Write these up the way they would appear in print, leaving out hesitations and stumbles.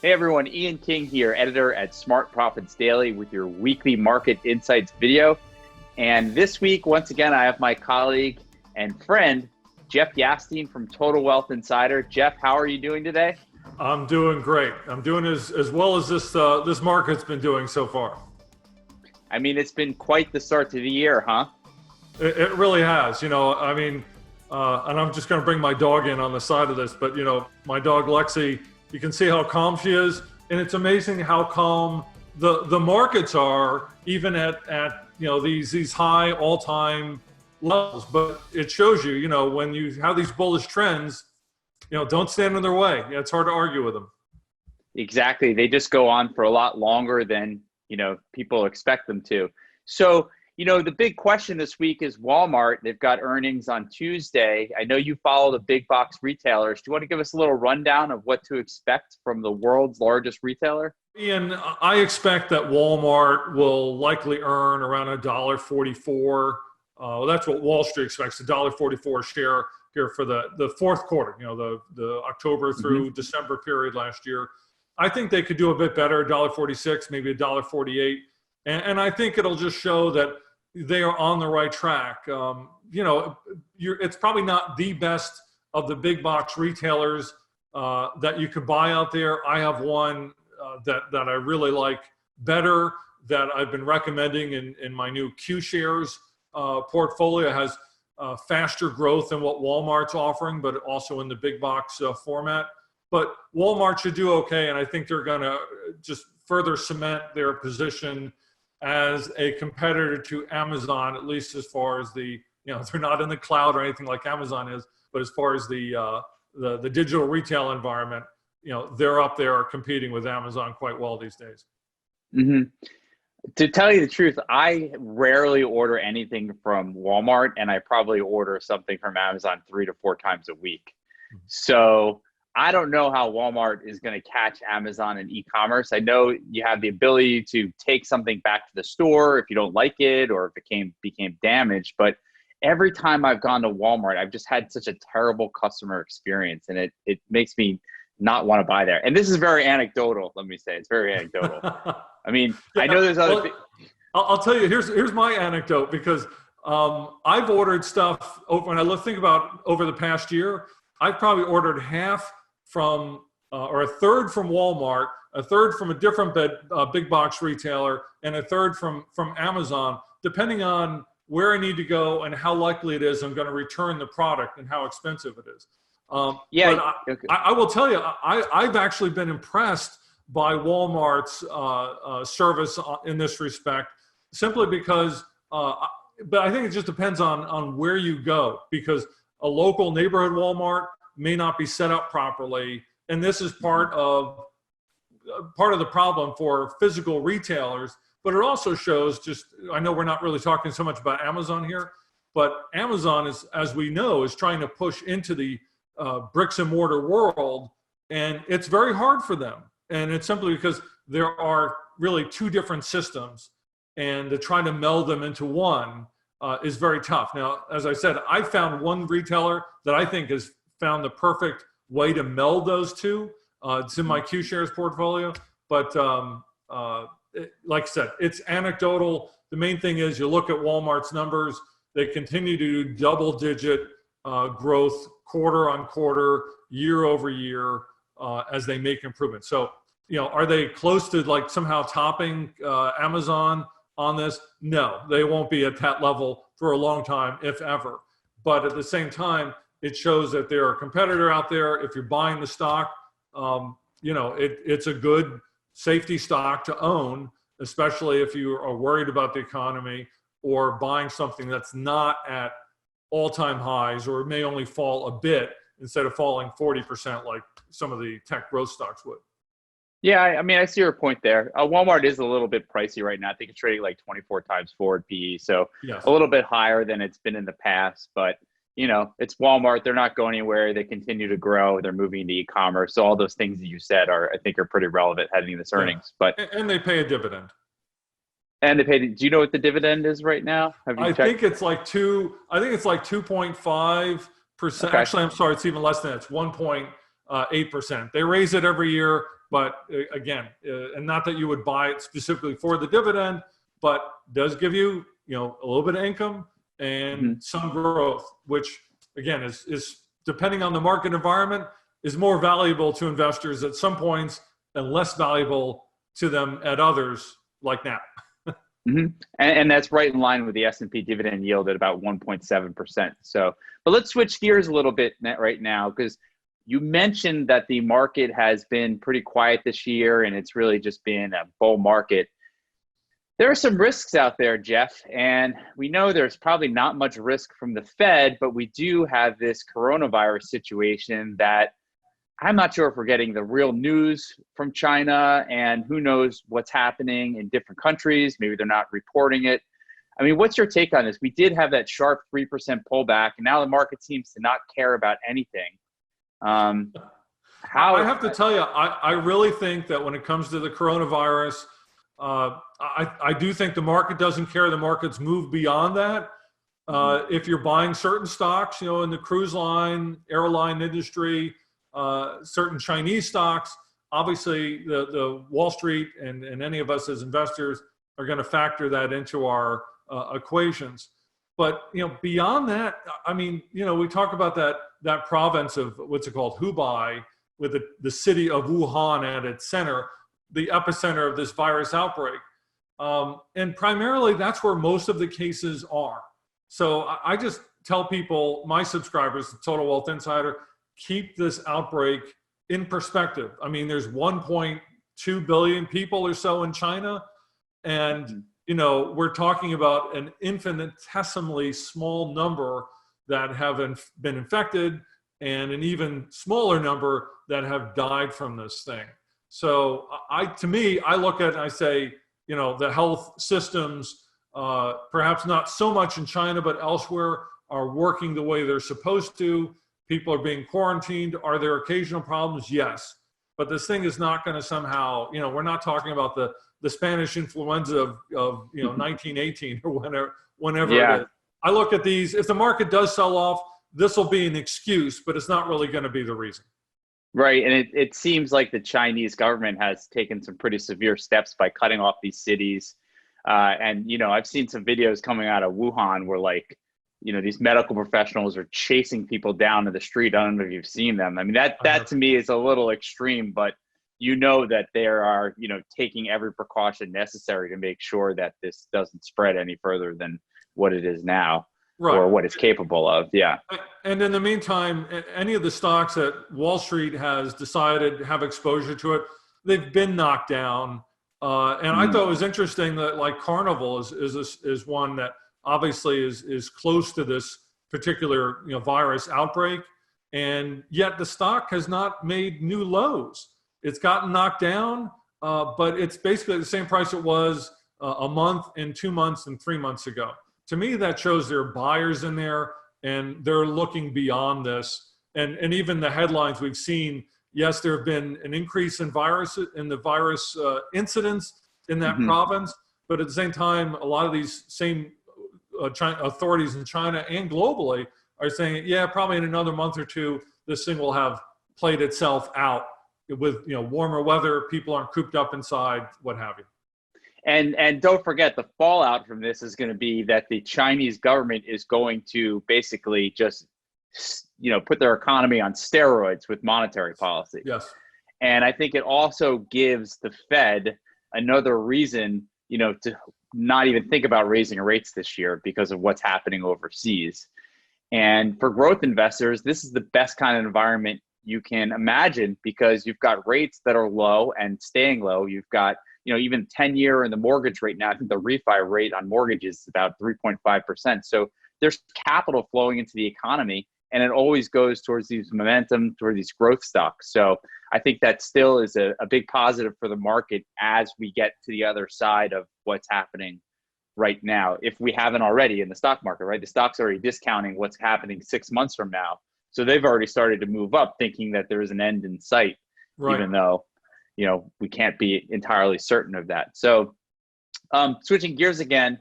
Hey everyone, Ian King here, editor at Smart Profits Daily with your weekly market insights video. And this week, once again, I have my colleague and friend, Jeff Yasteen from Total Wealth Insider. Jeff, how are you doing today? I'm doing great. I'm doing as well as this market's been doing so far. I mean, it's been quite the start to the year, huh? It really has. And I'm just going to bring my dog in on the side of this, but my dog Lexi, you can see how calm she is, and it's amazing how calm the markets are, even at these high all-time levels. But it shows you, when you have these bullish trends, don't stand in their way. Yeah, it's hard to argue with them. Exactly. They just go on for a lot longer than, people expect them to. So, the big question this week is Walmart. They've got earnings on Tuesday. I know you follow the big box retailers. Do you want to give us a little rundown of what to expect from the world's largest retailer? Ian, I expect that Walmart will likely earn around $1.44. That's what Wall Street expects, $1.44 a share here for the fourth quarter, the October through December period last year. I think they could do a bit better, $1.46, maybe $1.48. And I think it'll just show that they are on the right track. It's probably not the best of the big box retailers that you could buy out there. I have one that I really like better that I've been recommending in my new Q shares portfolio. It has faster growth than what Walmart's offering, but also in the big box format. But Walmart should do okay, and I think they're going to just further cement their position as a competitor to Amazon, at least as far as they're not in the cloud or anything like Amazon is, but as far as the digital retail environment, they're up there competing with Amazon quite well these days. Mm-hmm. To tell you the truth, I rarely order anything from Walmart, and I probably order something from Amazon 3 to 4 times a week. So I don't know how Walmart is going to catch Amazon and e-commerce. I know you have the ability to take something back to the store if you don't like it or if it became damaged. But every time I've gone to Walmart, I've just had such a terrible customer experience, and it makes me not want to buy there. And this is very anecdotal, let me say. It's very anecdotal. I mean, I know there's other I'll tell you, here's my anecdote, because I've ordered stuff when I think about over the past year, I've probably ordered half from or a third from Walmart, a third from a different big box retailer, and a third from Amazon, depending on where I need to go and how likely it is I'm going to return the product and how expensive it is. But okay. I will tell you, I've actually been impressed by Walmart's service in this respect, simply because, but I think it just depends on where you go, because a local neighborhood Walmart may not be set up properly. And this is part of the problem for physical retailers, but it also shows I know we're not really talking so much about Amazon here, but Amazon is, as we know, is trying to push into the bricks and mortar world, and it's very hard for them. And it's simply because there are really 2 different systems, and to try to meld them into one is very tough. Now, as I said, I found one retailer that I think has found the perfect way to meld those two. It's in my Q shares portfolio, but like I said, it's anecdotal. The main thing is you look at Walmart's numbers; they continue to do double-digit growth, quarter on quarter, year over year, as they make improvements. So, are they close to somehow topping Amazon on this? No, they won't be at that level for a long time, if ever. But at the same time, it shows that they're a competitor out there. If you're buying the stock, it's a good safety stock to own, especially if you are worried about the economy or buying something that's not at all-time highs, or it may only fall a bit instead of falling 40% like some of the tech growth stocks would. Yeah, I mean, I see your point there. Walmart is a little bit pricey right now. I think it's trading like 24 times forward PE, so yes, a little bit higher than it's been in the past. But, it's Walmart. They're not going anywhere. They continue to grow. They're moving to e-commerce. So all those things that you said I think are pretty relevant heading into this earnings. Yeah. And they pay a dividend. And they pay. Do you know what the dividend is right now? Have you checked? I think it's like 2.5%. Okay. Actually, I'm sorry, it's even less than that. It's 1. 8%. They raise it every year, but again, and not that you would buy it specifically for the dividend, but does give you, a little bit of income and some growth, which again is depending on the market environment, is more valuable to investors at some points and less valuable to them at others, like now. And that's right in line with the S&P dividend yield at about 1.7%. So, but let's switch gears a little bit right now, because you mentioned that the market has been pretty quiet this year and it's really just been a bull market. There are some risks out there, Jeff, and we know there's probably not much risk from the Fed, but we do have this coronavirus situation that I'm not sure if we're getting the real news from China, and who knows what's happening in different countries. Maybe they're not reporting it. I mean, what's your take on this? We did have that sharp 3% pullback, and now the market seems to not care about anything. I have to tell you, I really think that when it comes to the coronavirus, I do think the market doesn't care. The market's moved beyond that. If you're buying certain stocks, in the cruise line, airline industry, certain Chinese stocks, obviously the Wall Street and any of us as investors are going to factor that into our equations. But beyond that, I mean, we talk about that province of what's it called, Hubei, with the city of Wuhan at its center, the epicenter of this virus outbreak, and primarily that's where most of the cases are. So I just tell people, my subscribers, the Total Wealth Insider, keep this outbreak in perspective. I mean, there's 1.2 billion people or so in China, and we're talking about an infinitesimally small number that have been infected, and an even smaller number that have died from this thing. So to me, I look at it and I say, the health systems, perhaps not so much in China, but elsewhere, are working the way they're supposed to. People are being quarantined. Are there occasional problems? Yes. But this thing is not going to somehow, we're not talking about the Spanish influenza of 1918 or whenever it is. I look at these, if the market does sell off, this will be an excuse, but it's not really going to be the reason. Right. And it seems like the Chinese government has taken some pretty severe steps by cutting off these cities. And I've seen some videos coming out of Wuhan where these medical professionals are chasing people down to the street. I don't know if you've seen them. I mean, that to me is a little extreme, but that they are, taking every precaution necessary to make sure that this doesn't spread any further than what it is now, right, or what it's capable of. Yeah. And in the meantime, any of the stocks that Wall Street has decided have exposure to it, they've been knocked down. And I thought it was interesting that Carnival is one that obviously is close to this particular virus outbreak, and yet the stock has not made new lows. It's gotten knocked down, but it's basically the same price it was a month and 2 months and 3 months ago. To me, that shows there are buyers in there and they're looking beyond this. And even the headlines we've seen, yes, there have been an increase in the virus incidents in that province, but at the same time, a lot of these same authorities in China and globally are saying, yeah, probably in another month or two, this thing will have played itself out with warmer weather, people aren't cooped up inside, what have you. And don't forget, the fallout from this is going to be that the Chinese government is going to basically just put their economy on steroids with monetary policy. Yes. And I think it also gives the Fed another reason to not even think about raising rates this year because of what's happening overseas. And for growth investors, this is the best kind of environment you can imagine, because you've got rates that are low and staying low. You've got, even 10-year in the mortgage rate now, I think the refi rate on mortgages is about 3.5%. So there's capital flowing into the economy, and it always goes towards these momentum, towards these growth stocks. So I think that still is a big positive for the market as we get to the other side of what's happening right now, if we haven't already in the stock market, right? The stock's already discounting what's happening 6 months from now. So they've already started to move up thinking that there is an end in sight, right, even though, we can't be entirely certain of that. So switching gears again,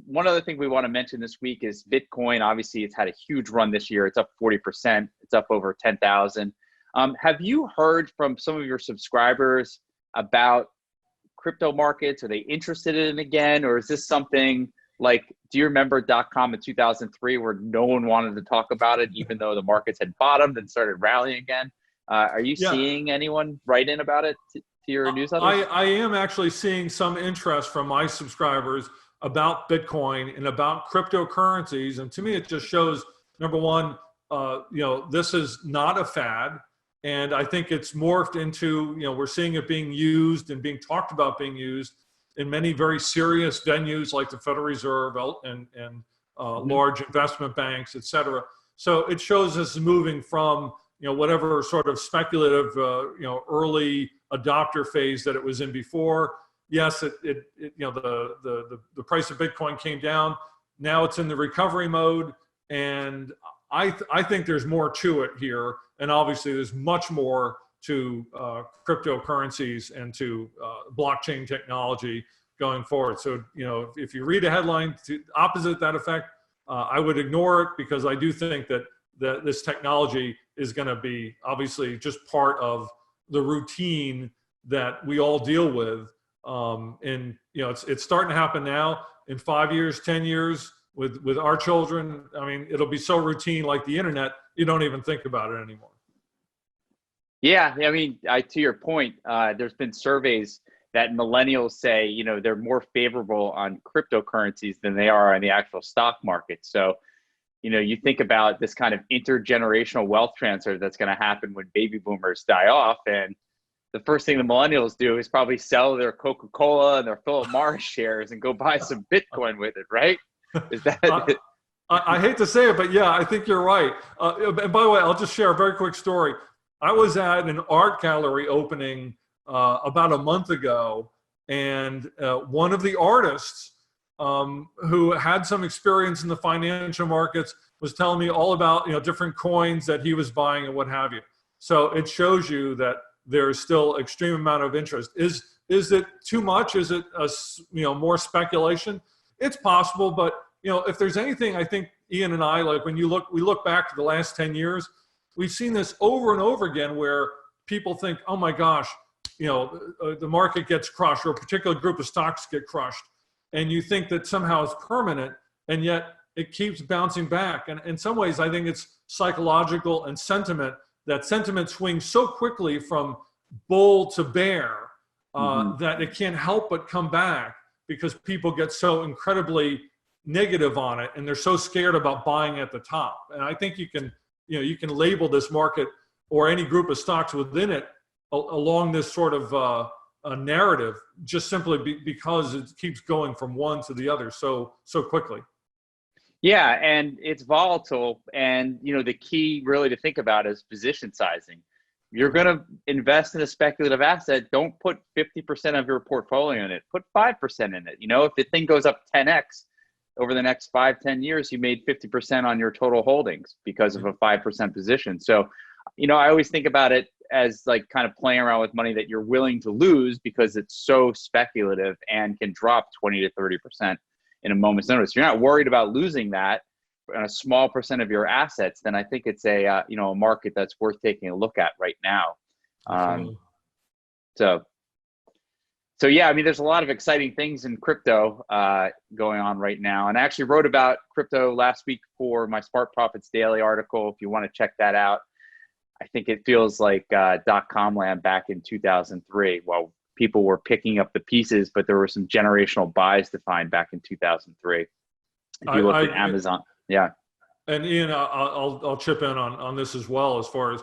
one other thing we want to mention this week is Bitcoin. Obviously, it's had a huge run this year. It's up 40%. It's up over 10,000. Have you heard from some of your subscribers about crypto markets? Are they interested in it again? Or is this something like, do you remember .com in 2003 where no one wanted to talk about it, even though the markets had bottomed and started rallying again? Are you Yeah. seeing anyone write in about it to your newsletters? I am actually seeing some interest from my subscribers about Bitcoin and about cryptocurrencies. And to me, it just shows, number one, this is not a fad. And I think it's morphed into, we're seeing it being used and being talked about being used in many very serious venues like the Federal Reserve and large investment banks, et cetera. So it shows us moving from, whatever sort of speculative, early adopter phase that it was in before. Yes, the price of Bitcoin came down. Now it's in the recovery mode. And I think there's more to it here. And obviously there's much more to cryptocurrencies and to blockchain technology going forward. So, if you read a headline opposite that effect, I would ignore it, because I do think that this technology is going to be obviously just part of the routine that we all deal with. And, it's starting to happen now. In 5 years, 10 years, with our children, I mean, it'll be so routine, like the internet, you don't even think about it anymore. Yeah, I mean, to your point, there's been surveys that millennials say, they're more favorable on cryptocurrencies than they are on the actual stock market. So, you think about this kind of intergenerational wealth transfer that's going to happen when baby boomers die off. And the first thing the millennials do is probably sell their Coca-Cola and their Philip Morris shares and go buy some Bitcoin with it, right? Is that I hate to say it, but yeah, I think you're right. And by the way, I'll just share a very quick story. I was at an art gallery opening about a month ago, and one of the artists who had some experience in the financial markets was telling me all about different coins that he was buying and what have you. So it shows you that there's still extreme amount of interest. Is it too much? Is it more speculation? It's possible, but if there's anything, I think Ian and I, like, when we look back to the last 10 years, we've seen this over and over again where people think, oh my gosh, the market gets crushed, or a particular group of stocks get crushed. And you think that somehow it's permanent, and yet it keeps bouncing back. And in some ways, I think it's psychological and sentiment. That sentiment swings so quickly from bull to bear that it can't help but come back, because people get so incredibly negative on it, and they're so scared about buying at the top. And I think you can label this market or any group of stocks within it along this sort of a narrative, just simply because it keeps going from one to the other so quickly. Yeah, and it's volatile. And the key really to think about is position sizing. You're going to invest in a speculative asset, don't put 50% of your portfolio in it. Put 5% in it. If the thing goes up 10x over the next 5-10 years, you made 50% on your total holdings because of a 5% position. So, I always think about it as like kind of playing around with money that you're willing to lose because it's so speculative and can drop 20 to 30% in a moment's notice. You're not worried about losing that on a small percent of your assets, then I think it's a market that's worth taking a look at right now. So yeah, I mean, there's a lot of exciting things in crypto going on right now. And I actually wrote about crypto last week for my Smart Profits Daily article. If you want to check that out, I think it feels like .com land back in 2003. Well, people were picking up the pieces, but there were some generational buys to find back in 2003. If you look at Amazon. Yeah. And Ian, I'll chip in on this as well. As far as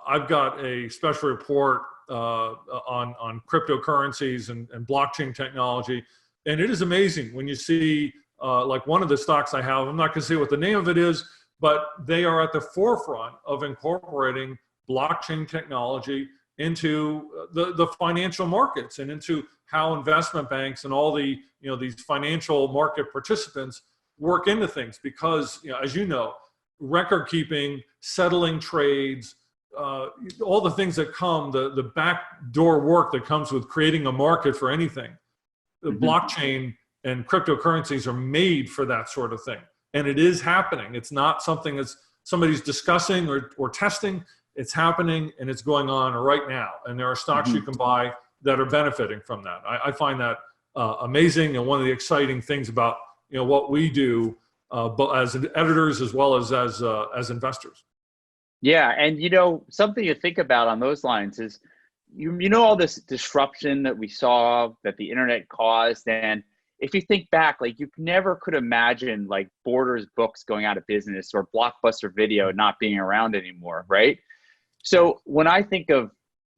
I've got a special report on cryptocurrencies and blockchain technology, and it is amazing when you see like one of the stocks I have. I'm not going to say what the name of it is, but they are at the forefront of incorporating blockchain technology into the financial markets and into how investment banks and all the these financial market participants work into things, because as record keeping, settling trades, all the things that come, the backdoor work that comes with creating a market for anything. The blockchain and cryptocurrencies are made for that sort of thing, and it is happening. It's not something that somebody's discussing or testing. It's happening and it's going on right now. And there are stocks you can buy that are benefiting from that. I find that amazing, and one of the exciting things about what we do, but as editors as well as investors. Yeah, and something to think about on those lines is all this disruption that we saw that the internet caused, and if you think back, like you never could imagine like Borders Books going out of business or Blockbuster Video not being around anymore, right? So when I think of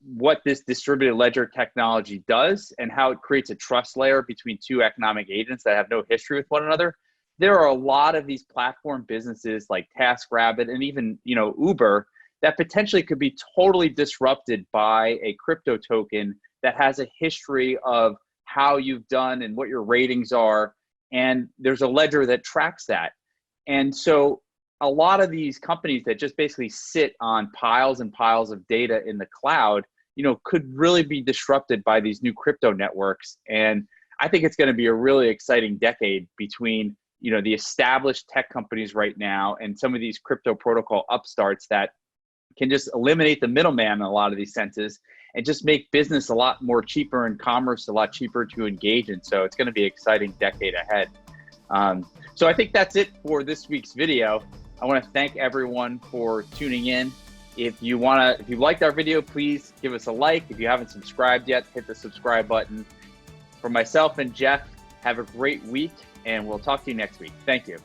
what this distributed ledger technology does and how it creates a trust layer between two economic agents that have no history with one another, there are a lot of these platform businesses like TaskRabbit and even Uber that potentially could be totally disrupted by a crypto token that has a history of how you've done and what your ratings are, and there's a ledger that tracks that. And so a lot of these companies that just basically sit on piles and piles of data in the cloud, could really be disrupted by these new crypto networks. And I think it's going to be a really exciting decade between, the established tech companies right now and some of these crypto protocol upstarts that can just eliminate the middleman in a lot of these senses and just make business a lot more cheaper and commerce a lot cheaper to engage in. So it's going to be an exciting decade ahead. So I think that's it for this week's video. I want to thank everyone for tuning in. If you liked our video, please give us a like. If you haven't subscribed yet, hit the subscribe button. For myself and Jeff, have a great week, and we'll talk to you next week. Thank you.